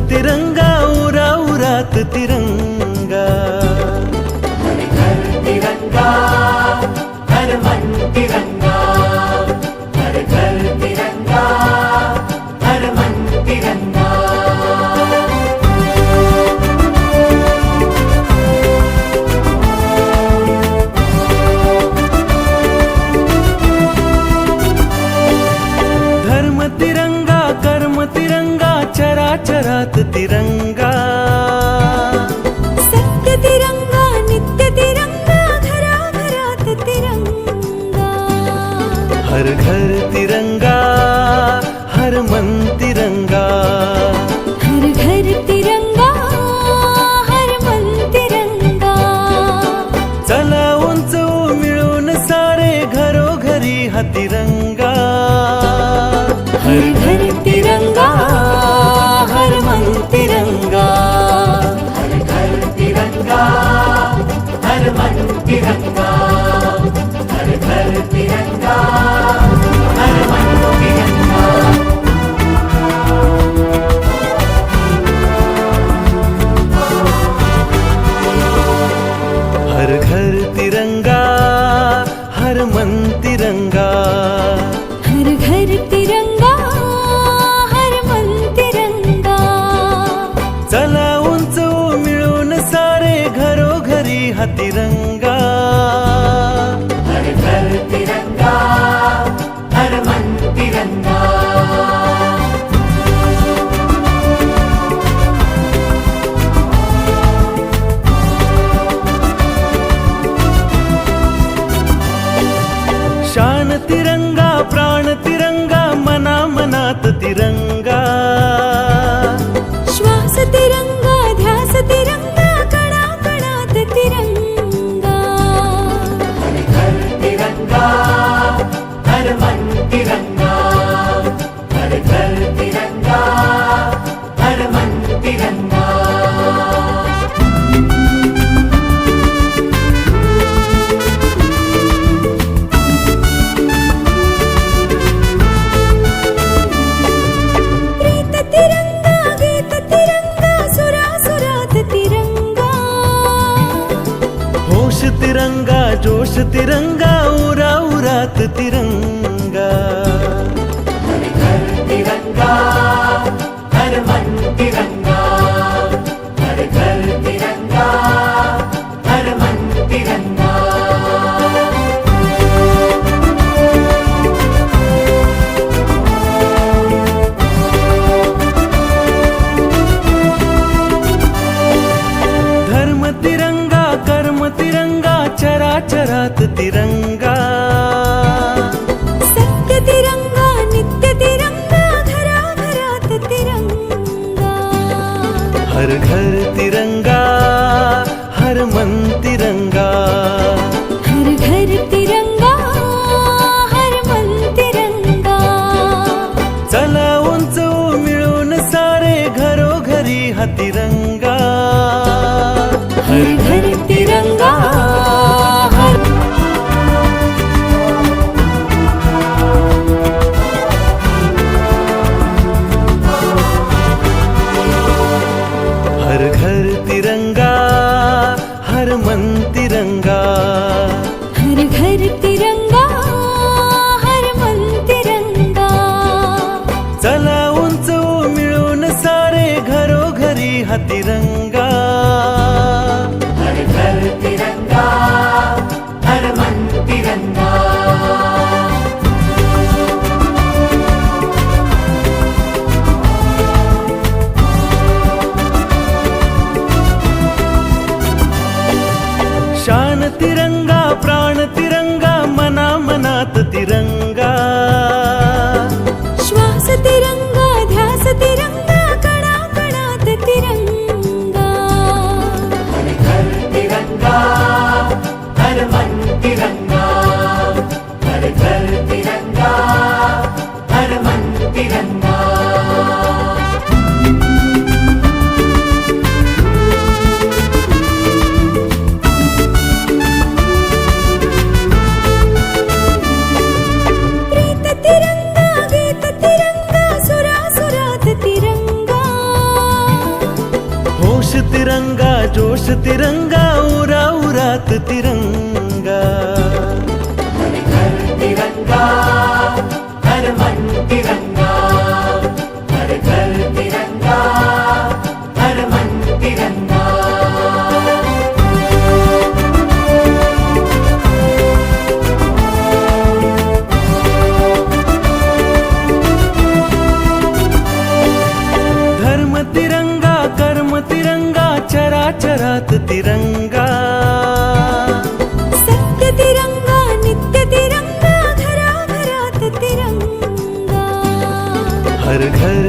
तिरंगा उरा उरात तिरंगा, हर घर तिरंगा, हर मन तिरंगा, हर घर तिरंगा, हर मन तिरंगा। धर्म तिरंगा कर्म तिरंगा चराचरात तिरंगा, सत्य तिरंगा नित्य तिरंगा घराघरात तिरंगा, हर घर तिरंगा हर मन तिरंगा, हर घर तिरंगा हर मन तिरंगा। चला उंच मिळून सारे घरोघरी हा तिरंगा, हर घर तिरंगा हर मन तिरंगा, हर घर तिरंगा, हर मन तिरंगा, हर घर तिरंगा, हर मन तिरंगा। हर घर तिरंगा हर मन तिरंगा, हर घर तिरंगा हर मन तिरंगा। चला उंच मिळून सारे घरोघरी हा तिरंगा, हर घर तिरंगा, हर मन तिरंगा। शान तिरंगा प्राण तिरंगा मना मनात तिरंगा, श्वास तिरंगा ध्यास तिरंगा कणा कणात तिरंगा, हर घर तिरंगा, हर मन तिरंगा, हर घर तिरंगा, हर मन तिरंगा। प्रीत तिरंगा गीत तिरंगा सुरासुरात तिरंगा, होश तिरंगा जोश तिरंगा उरा उरात तिरंगा, हर घर तिरंगा, हर मन तिरंगा, हर घर तिरंगा, हर मन तिरंगा। धर्म तिरंगा कर्म तिरंगा चराचरात तिरंगा, सत्य तिरंगा नित्य तिरंगा घराघरात तिरंगा, हर घर तिरंगा हर मन तिरंगा, हर घर तिरंगा हर मन तिरंगा। चला उंच मिळून सारे घरोघरी हा तिरंगा, हर घर तिरंगा हर हर घर तिरंगा हर मन तिरंगा, हर घर तिरंगा हर मन तिरंगा। चला उंच मिळून सारे घरोघरी हा तिरंगा, हर घर तिरंगा, हर मन तिरंगा। शान तिरंगा प्राण तिरंगा मना मनात तिरंगा, श्वास तिरंगा ध्यास तिरंगा कणा कणात तिरंगा, हर घर तिरंगा, हर मन तिरंगा, हर घर तिरंगा, हर मन तिरंगा। जोश तिरंगा उरा उरात तिरंगा हर घर तिरंगा हर मन तिरंगा हर घर तिरंगा हर मन तिरंगा धर्म तिरंगा कर्म तिरंगा चराचरात तिरंगा सत्य तिरंगा नित्य तिरंगा घराघरात तिरंगा हर घर